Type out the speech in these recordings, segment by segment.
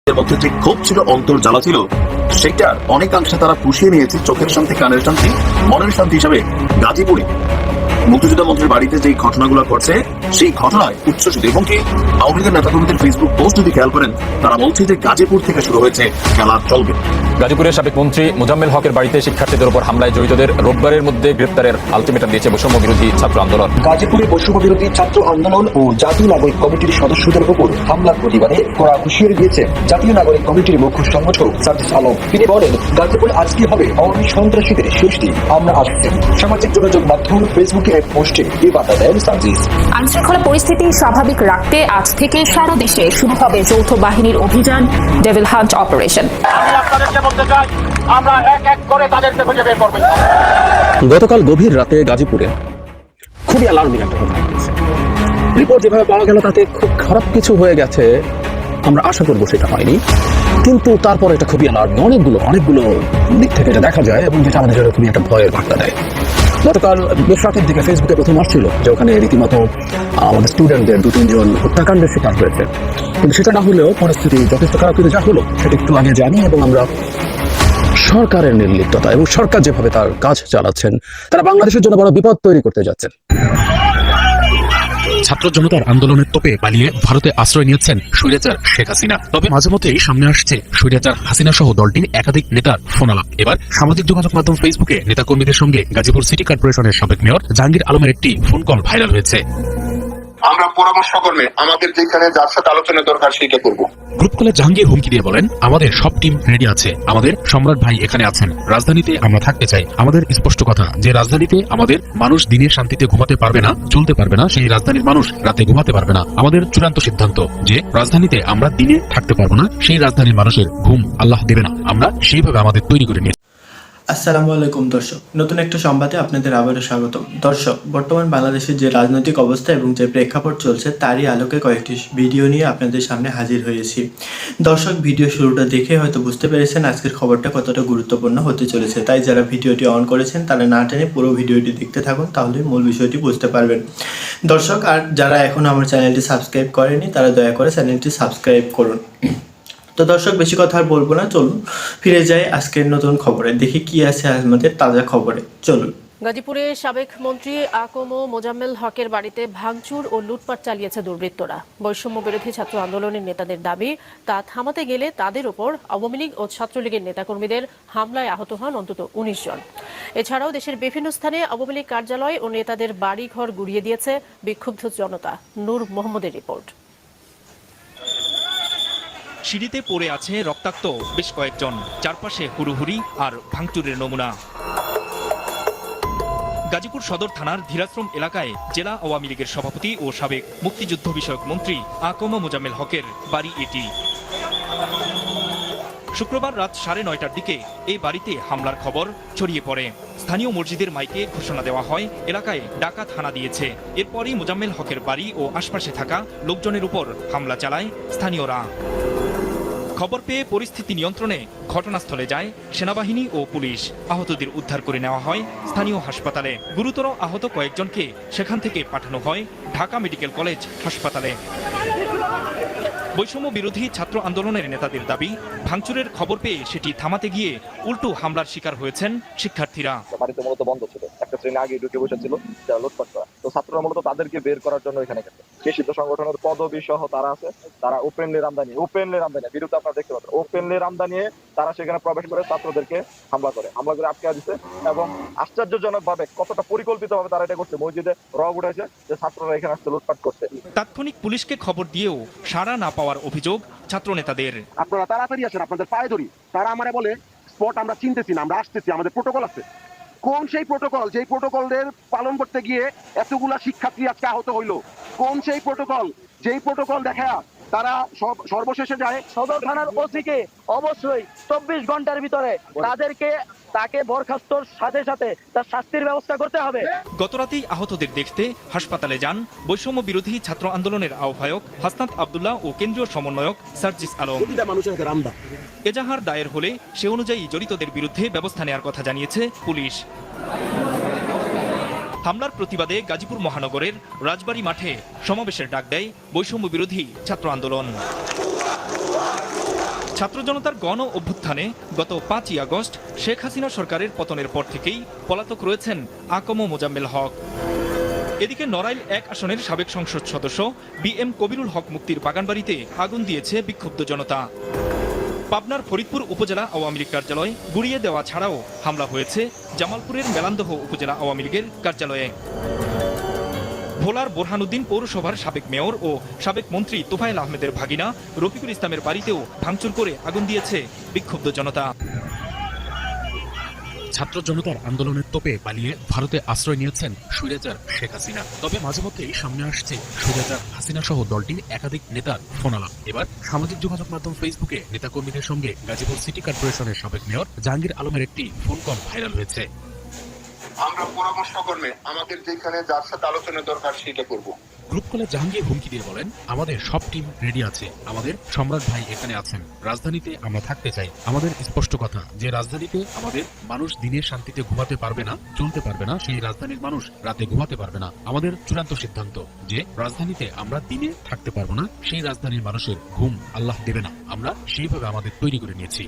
এর মধ্যে যে ক্ষোভ ছিল, অন্তর জ্বালা ছিল, সেটার অনেকাংশে তারা পুষিয়ে নিয়েছে চোখের শান্তি, কানের শান্তি, মনের শান্তি হিসাবে গাজীপুরে মুক্তিযোদ্ধা মন্ত্রীর বাড়িতে যে ঘটনাগুলো করছে, সেই ঘটনায় উচ্ছ্বসিত। এবং কি আওয়ামী লীগের নেতাকর্মীদের ফেসবুক পোস্ট যদি খেয়াল করেন, তারা বলছে যে গাজীপুর থেকে শুরু হয়েছে, খেলা চলবে। গাজীপুরের সাবেক মন্ত্রী মোজাম্মেল হকের বাড়িতে শিক্ষার্থীদের উপর হামলায় জড়িতদের রোববারের মধ্যে গ্রেপ্তারের আলটিমেটাম দিয়েছে বৈষম্য বিরোধী ছাত্র আন্দোলন। গাজীপুরে বৈষম্য বিরোধী ছাত্র আন্দোলন ও জাতীয় নাগরিক কমিটির সদস্যদের উপর হামলার প্রতিবাদে কড়া হুঁশিয়ারি দিয়েছে জাতীয় নাগরিক কমিটির মুখ্য সংগঠক সার্জিস আলম। তিনি বলেন, গাজীপুরে আজকে হবে আওয়ামী সন্ত্রাসীদের শেষটি, আমরা আসছি। সামাজিক যোগাযোগ মাধ্যম ফেসবুকে এক পোস্টে এই বার্তা দেন সার্জিস। আইনশৃঙ্খলা পরিস্থিতি স্বাভাবিক রাখতে আজ থেকে সারা দেশে শুরু হবে যৌথ বাহিনীর অভিযান ডেভিল হান্ট অপারেশন। আমরা এক এক করে তাদেরকে খুঁজে বের করব। গতকাল গভীর রাতে গাজীপুরে খুবই অ্যালার্মিং একটা ঘটনা ঘটেছে। রিপোর্ট যেভাবে পাওয়া গেল তাতে খুব খারাপ কিছু হয়ে গেছে, আমরা আশা করবো সেটা হয়নি, কিন্তু তারপর এটা খুবই অ্যালার্মিং। অনেকগুলো দিক থেকে এটা দেখা যায় এবং যেটা আমাদের জন্য খুবই একটা ভয়ের বার্তা দেয়। গতকাল বেশ রাতের দিকে ফেসবুকে প্রথম আসছিল যে ওখানে রীতিমতো আমাদের স্টুডেন্টদের 2-3 জন হত্যাকাণ্ডের শিকার হয়েছে, কিন্তু সেটা না হলেও পরিস্থিতি যথেষ্ট খারাপ, কিন্তু যা হলো সেটা একটু আগে জানি। এবং আমরা সরকারের নির্লিপ্ততা এবং সরকার যেভাবে তার কাজ চালাচ্ছেন, তারা বাংলাদেশের জন্য বড় বিপদ তৈরি করতে যাচ্ছেন। ছাত্র জনতার আন্দোলনের তোপে পালিয়ে ভারতে আশ্রয় নিয়েছেন স্বৈরাচার শেখ হাসিনা। তবে মাঝে মধ্যেই সামনে আসছে স্বৈরাচার হাসিনা সহ দলটির একাধিক নেতার ফোনালাপ। এবার সামাজিক যোগাযোগ মাধ্যম ফেসবুকে নেতাকর্মীদের সঙ্গে গাজীপুর সিটি কর্পোরেশনের সাবেক মেয়র জাহাঙ্গীর আলমের একটি ফোন কল ভাইরাল হয়েছে। আমরা পরামর্শ করলে আমাদের যেখানে যার সাথে আলোচনা দরকার সেইটা করব। গ্রুপ কলে জাহাঙ্গীর হুমকি দিয়ে বলেন, আমাদের সব টিম রেডি আছে, আমাদের সম্রাট ভাই এখানে আছেন, রাজধানীতে আমরা থাকতে চাই। আমাদের স্পষ্ট কথা যে রাজধানীতে আমাদের মানুষ দিনে শান্তিতে ঘুমাতে পারবে না, চলতে পারবে না, সেই রাজধানীর মানুষ রাতে ঘুমাতে পারবে না। আমাদের চূড়ান্ত সিদ্ধান্ত যে রাজধানীতে আমরা দিনে থাকতে পারবো না, সেই রাজধানীর মানুষের ঘুম আল্লাহ দেবে না। আমরা সেইভাবে আমাদের তৈরি করে নিয়েছি। আসসালামু আলাইকুম দর্শক, নতুন একটা সংবাদে আপনাদের আবারও স্বাগতম। দর্শক, বর্তমান বাংলাদেশের যে রাজনৈতিক অবস্থা এবং যে প্রেক্ষাপট চলছে তারই আলোকে কয়েকটি ভিডিও নিয়ে আপনাদের সামনে হাজির হয়েছি। দর্শক, ভিডিও শুরুটা দেখে হয়তো বুঝতে পেরেছেন আজকের খবরটা কতটা গুরুত্বপূর্ণ হতে চলেছে, তাই যারা ভিডিওটি অন করেছেন তারা না টেনে পুরো ভিডিওটি দেখতে থাকুন, তাহলে মূল বিষয়টি বুঝতে পারবেন। দর্শক, আর যারা এখনও আমার চ্যানেলটি সাবস্ক্রাইব করেনি তারা দয়া করে চ্যানেলটি সাবস্ক্রাইব করুন। তো দর্শক, বেশি কথা আর বলবো না, চলুন ফিরে যাই আজকের নতুন খবরে, দেখি কি আছে আমাদের তাজা খবরে। চলুন। গাজীপুরের সাবেক মন্ত্রী আকম মোজাম্মেল হকের বাড়িতে ভাঙচুর ও লুটপাট চালিয়েছে দুর্বৃত্তরা। বৈষম্য বিরোধী ছাত্র আন্দোলনের নেতাদের দাবি, তা থামাতে গেলে তাদের উপর আওয়ামী লীগ ও ছাত্রলীগের নেতাকর্মীদের হামলায় আহত হন অন্তত 19 জন। এছাড়াও দেশের বিভিন্ন স্থানে আওয়ামী লীগ কার্যালয় ও নেতাদের বাড়িঘর গুড়িয়ে দিয়েছে বিক্ষুব্ধ জনতা। নূর মোহাম্মদের রিপোর্ট। সিঁড়িতে পড়ে আছে রক্তাক্ত বেশ কয়েকজন, চারপাশে হুড়োহুড়ি আর ভাঙচুরের নমুনা। গাজীপুর সদর থানার ধীরাশ্রম এলাকায় জেলা আওয়ামী লীগের সভাপতি ও সাবেক মুক্তিযুদ্ধ বিষয়ক মন্ত্রী আকম মোজাম্মেল হকের বাড়ি এটি। শুক্রবার রাত 9:30টার দিকে এই বাড়িতে হামলার খবর ছড়িয়ে পড়ে। স্থানীয় মসজিদের মাইকে ঘোষণা দেওয়া হয় এলাকায় ডাকাত হানা দিয়েছে। এরপরই মোজাম্মেল হকের বাড়ি ও আশপাশে থাকা লোকজনের উপর হামলা চালায় স্থানীয়রা। খবর পেয়ে পরিস্থিতি নিয়ন্ত্রণে ঘটনাস্থলে যায় সেনাবাহিনী ও পুলিশ। আহতদের উদ্ধার করে নেওয়া হয় স্থানীয় হাসপাতালে। গুরুতর আহত কয়েকজনকে সেখান থেকে পাঠানো হয় ঢাকা মেডিকেল কলেজ হাসপাতালে। বৈষম্য বিরোধী ছাত্র আন্দোলনের নেতাদের দাবি, ভাঙচুরের খবর পেয়ে সেটি থামাতে গিয়ে উল্টো হামলার শিকার হয়েছেন শিক্ষার্থীরা। বাড়িতে মূলত বন্ধ ছিল, একটা শ্রেণী আগে ঢুকে বসেছিল যারা লুটপাট করা, তো ছাত্ররা মূলত তাদেরকে বের করার জন্য এখানে গেছে। নিষিদ্ধ সংগঠনের পদবি সহ তারা আছে, তারা ওপেনলি রামদানি বিরুদ্ধে আপনারা দেখতে পাচ্ছেন, ওপেনলি রামদানি তারা সেখানে প্রবেশ করে ছাত্রদেরকে হামলা করে আটকে দিচ্ছে। এবং আশ্চর্যজনক ভাবে কতটা পরিকল্পিত ভাবে তারা এটা করছে, মসজিদে রব উঠেছে যে ছাত্ররা এখানে আসছে লুটপাট করছে। তাৎক্ষণিক পুলিশকে খবর দিয়েও সাড়া না পাওয়ার অভিযোগ ছাত্র নেতাদের। আপনারা তাড়াতাড়ি আসেন, আপনাদের পায়ে ধরি। তারা আমারে বলে স্পট আমরা চিনতেছি না, আমরা আসতেছি, আমাদের প্রোটোকল আছে। কোন সেই প্রোটোকল, যেই প্রোটোকলের পালন করতে গিয়ে এতগুলা শিক্ষার্থী আজকে আহত হইল? কোন সেই প্রোটোকল, যেই প্রোটোকল দেখা তারা সর্বশেষে যায় সদর থানার ওসিকে অবশ্যই 24 ঘন্টার ভিতরে তাকে বরখাস্তর সাথে সাথে তার শাস্তির ব্যবস্থা করতে হবে। গতরাতেই আহতদের দেখতে হাসপাতালে যান বৈষম্য বিরোধী ছাত্র আন্দোলনের আহ্বায়ক হাসনাত আব্দুল্লাহ ও কেন্দ্রীয় সমন্বয়ক সার্জিস আলম। এজাহার দায়ের হলে সে অনুযায়ী জড়িতদের বিরুদ্ধে ব্যবস্থা নেওয়ার কথা জানিয়েছে পুলিশ। হামলার প্রতিবাদে গাজীপুর মহানগরের রাজবাড়ী মাঠে সমাবেশের ডাক দেয় বৈষম্য বিরোধী ছাত্র আন্দোলন। ছাত্র জনতার গণ অভ্যুত্থানে গত 5ই আগস্ট শেখ হাসিনা সরকারের পতনের পর থেকেই পলাতক রয়েছেন আকম মোজাম্মেল হক। এদিকে নড়াইল 1 আসনের সাবেক সংসদ সদস্য BM কবিরুল হক মুক্তির বাগানবাড়িতে আগুন দিয়েছে বিক্ষুব্ধ জনতা। পাবনার ফরিদপুর উপজেলা আওয়ামী লীগ কার্যালয় গুড়িয়ে দেওয়া ছাড়াও হামলা হয়েছে জামালপুরের মেলান্দহ উপজেলা আওয়ামী লীগের কার্যালয়ে। ভোলার বোরহানুদ্দিন পৌরসভার সাবেক মেয়র ও সাবেক মন্ত্রী তোফায়েল আহমেদের ভাগিনা রফিকুল ইসলামের বাড়িতেও ভাঙচুর করে আগুন দিয়েছে বিক্ষুব্ধ জনতা। ছাত্র জনতার আন্দোলনের তোপে পালিয়ে ভারতে আশ্রয় নিয়েছেন স্বৈরাচার শেখ হাসিনা। তবে মাঝে মধ্যেই সামনে আসছে স্বৈরাচার হাসিনা সহ দলটির একাধিক নেতার ফোনালাপ। এবার সামাজিক যোগাযোগ মাধ্যম ফেসবুকে নেতাকর্মীদের সঙ্গে গাজীপুর সিটি কর্পোরেশনের সাবেক মেয়র জাহাঙ্গীর আলমের একটি ফোন কল ভাইরাল হয়েছে। আমরা পরামর্শ করলে আমাদের যেখানে যার সাথে আলোচনা দরকার সেটা করব। গ্রুপ কলে জাহাঙ্গীর হুমকি দিয়ে বলেন, আমাদের সব টিম রেডি আছে, আমাদের সম্রাট ভাই এখানে আছেন, রাজধানীতে আমরা থাকতে চাই। আমাদের স্পষ্ট কথা যে রাজধানীতে আমাদের মানুষ দিনের শান্তিতে ঘুমাতে পারবে না, চলতে পারবে না, সেই রাজধানীর মানুষ রাতে ঘুমাতে পারবে না। আমাদের চূড়ান্ত সিদ্ধান্ত যে রাজধানীতে আমরা দিনে থাকতে পারবো না, সেই রাজধানীর মানুষের ঘুম আল্লাহ দেবে না। আমরা সেইভাবে আমাদের তৈরি করে নিয়েছি।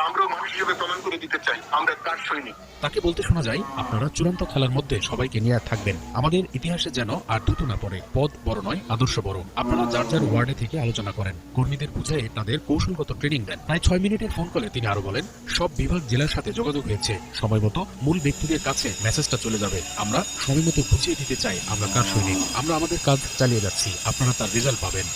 আমরাও মানুষ হিসেবে প্রমাণ করে দিতে চাই আমরা কার সৈনিক। তাকে বলতে শোনা যায়, আপনারা চূড়ান্ত খেলার মধ্যে সবাইকে নিয়ে থাকবেন। আমাদের ইতিহাসে যেন আর দুটো না পড়ে, পদ বড় নয় আদর্শ বড়। আপনারা যার যার ওয়ার্ডে থেকে আলোচনা করেন, কর্মীদের বুঝে তাদের কৌশলগত ট্রেনিং দেন। প্রায় 6 মিনিটের ফোন কলে তিনি আরো বলেন, সব বিভাগ জেলার সাথে যোগাযোগ হয়েছে, সময় মতো মূল ব্যক্তিদের কাছে মেসেজটা চলে যাবে। আমরা সময় মতো বুঝিয়ে দিতে চাই আমরা কার সৈনিক। আমরা আমাদের কাজ চালিয়ে যাচ্ছি, আপনারা তার রেজাল্ট পাবেন।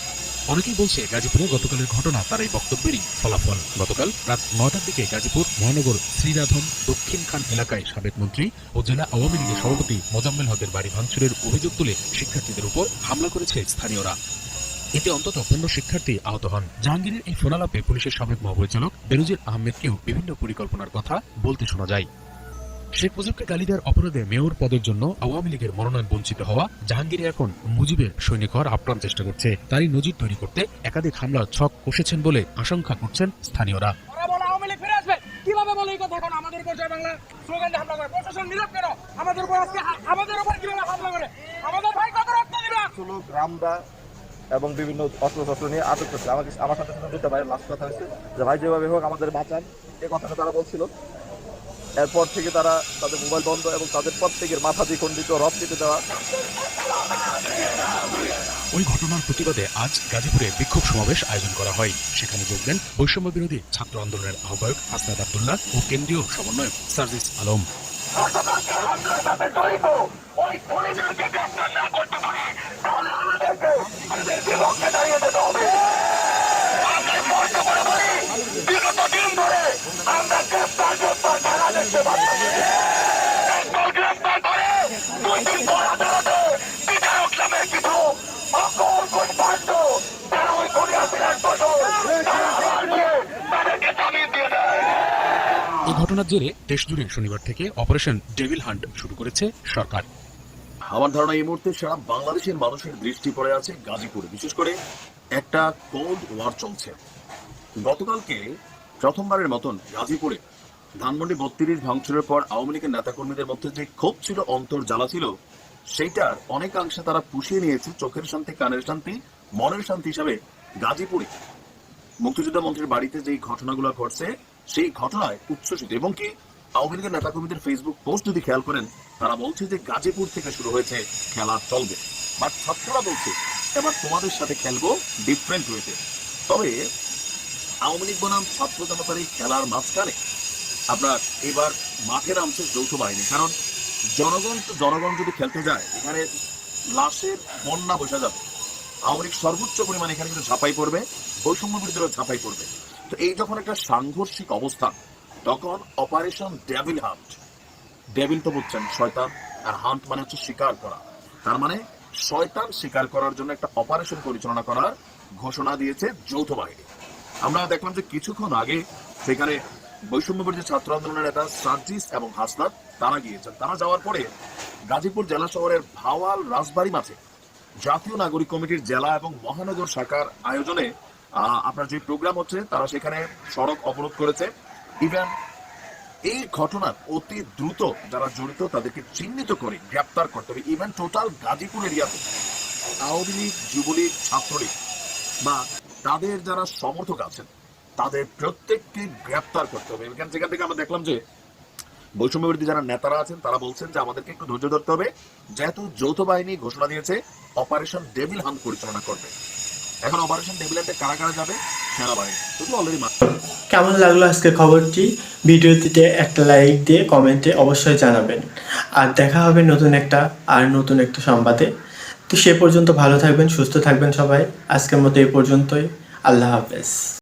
অনেকেই বলছে গাজীপুরে গতকালের ঘটনা তার এই বক্তব্যেরই ফলাফল। গতকাল রাত 9টার দিকে গাজীপুর মহানগর শ্রীরাধন দক্ষিণ খান এলাকায় সাবেক মন্ত্রী ও জেলা আওয়ামী লীগের সভাপতি মোজাম্মেল হকের বাড়ি ভাঙচুরের অভিযোগ তুলে শিক্ষার্থীদের উপর হামলা করেছে স্থানীয়রা। এতে অন্তত 15 শিক্ষার্থী আহত হন। জাহাঙ্গীরের এই ফোনালাপে পুলিশের সাবেক মহাপরিচালক বেনজির আহমেদকেও বিভিন্ন পরিকল্পনার কথা বলতে শোনা যায়। শেখ মুজিবকে গালি দেওয়ার অপরাধে মেয়র পদের জন্য আওয়ামী লীগের মনোনয়ন বঞ্চিত হওয়া জাহাঙ্গীর এখন মুজিবের সৈনিক হওয়ার আপ্রাণ চেষ্টা করছে। তারই নজির তৈরি করতে একাধিক হামলার ছক কষেছেন বলে আশঙ্কা করছেন স্থানীয়রা। কিভাবে বলে এই কথা? এখন আমাদের উপর জয় বাংলা স্লোগান দিয়ে হামলা করে, প্রশাসন নীরব কেন? আমাদের উপর আজকে আমাদের উপর কিভাবে হামলা করে? আমাদের ভাই কত রক্ত দিবে? রামদা এবং বিভিন্ন অস্ত্র নিয়ে আটক করছে। আমার সাথে দুটো ভাই লাস্ট কথা হয়েছে যে ভাই যেভাবে হোক আমাদের বাঁচান, এই কথাটা তারা বলছিল। এরপর থেকে তারা তাদের মোবাইল বন্ধ এবং তাদের প্রত্যেকের মাথা দ্বিখণ্ডিত, রথ কেটে দেওয়া। ওই ঘটনার প্রতিবাদে আজ গাজীপুরে বিক্ষোভ সমাবেশ আয়োজন করা হয়। সেখানে যোগ দেন বৈষম্য বিরোধী ছাত্র আন্দোলনের আহ্বায়ক হাসনাত আব্দুল্লাহ ও কেন্দ্রীয় সমন্বয়ক সার্জিস আলম। এই ঘটনার জেরে দেশজুড়ে শনিবার থেকে অপারেশন ডেভিল হান্ট শুরু করেছে সরকার। আমার ধারণা এই মুহূর্তে সারা বাংলাদেশের মানুষের দৃষ্টি পড়ে আছে গাজীপুরে। বিশেষ করে একটা কোল্ড ওয়ার চলছে। গতকালকে প্রথমবারের মতন গাজীপুরে ধানমন্ডি 32 ভাঙচুরের পর আওয়ামী লীগের নেতাকর্মীদের মধ্যে যে ক্ষোভ ছিল, অন্তর জ্বালা ছিল, সেইটার অনেকাংশে তারা পুষিয়ে নিয়েছে চোখের শান্তি, কানের শান্তি, মনের শান্তি হিসাবে গাজীপুরে মুক্তিযোদ্ধা মন্ত্রীর বাড়িতে যেই ঘটনাগুলো ঘটছে সেই ঘটনায় উচ্ছ্বসিত। এবং কি আওয়ামী লীগের নেতাকর্মীদের ফেসবুক পোস্ট যদি খেয়াল করেন, তারা বলছে যে গাজীপুর থেকে শুরু হয়েছে, খেলা চলবে। বাট ছাত্ররা বলছে এবার তোমাদের সাথে খেলবো ডিফারেন্ট ওয়েতে। তবে আওয়ামী লীগ বনাম ছাত্র জনতার এই খেলার মাঝখানে আপনার এবার মাঠে নামছে যৌথ বাহিনী। কারণ জনগণ যদি খেলতে যায়, এখানে লাশের বন্যা বসে যাবে। আওয়ামী লীগ সর্বোচ্চ পরিমাণে এখানে কিন্তু ঝাঁপাই পড়বে, বৈষম্য বিরোধীরা ঝাঁপাই পড়বে। তো এই যখন একটা সাংঘর্ষিক অবস্থা, তখন অপারেশন ডেভিল হান্ট, ডেভিল তো বুঝছেন শয়তান, আর হান্ট মানে হচ্ছে শিকার করা। তার মানে শয়তান শিকার করার জন্য একটা অপারেশন পরিচালনা করার ঘোষণা দিয়েছে যৌথ বাহিনী। আমরা দেখলাম যে কিছুক্ষণ আগে সেখানে বৈষম্য বিরোধী ছাত্র আন্দোলনের নেতা সার্জিস এবং হাসনাত তারা গিয়েছেন। তারা যাওয়ার পরে গাজীপুর জেলা শহরের ভাওয়াল রাজবাড়ী মাঠে জাতীয় নাগরিক কমিটির জেলা এবং মহানগর শাখার আয়োজনে আপনার যে প্রোগ্রাম হচ্ছে, তারা সেখানে সড়ক অবরোধ করেছে। ইভেন এই ঘটনার অতি দ্রুত যারা জড়িত তাদেরকে চিহ্নিত করে গ্রেপ্তার করতে হবে। ইভেন টোটাল গাজীপুর এরিয়াতে আওয়ামী লীগ, যুবলীগ, ছাত্রলীগ বা তাদের যারা সমর্থক আছেন, তাদের প্রত্যেককে গ্রেপ্তার করতে হবে। যেখান থেকে আমরা দেখলাম যে বৈষম্য বিরোধী যারা নেতারা আছেন তারা বলছেন যে আমাদেরকে একটু ধৈর্য ধরতে হবে, যেহেতু যৌথ বাহিনী ঘোষণা দিয়েছে অপারেশন ডেভিল হান্ট পরিচালনা করবে। এখন অপারেশন ডেভিল হান্টে কারা কারা যাবে? সেনাবাহিনী। শুধু অলরেডি কেমন লাগলো আজকের খবরটি? ভিডিওটিতে একটা লাইক দিয়ে কমেন্টে অবশ্যই জানাবেন। আর দেখা হবে নতুন একটা সংবাদে। তো সে পর্যন্ত ভালো থাকবেন, সুস্থ থাকবেন সবাই। আজকের মতো এই পর্যন্তই। আল্লাহ হাফেজ।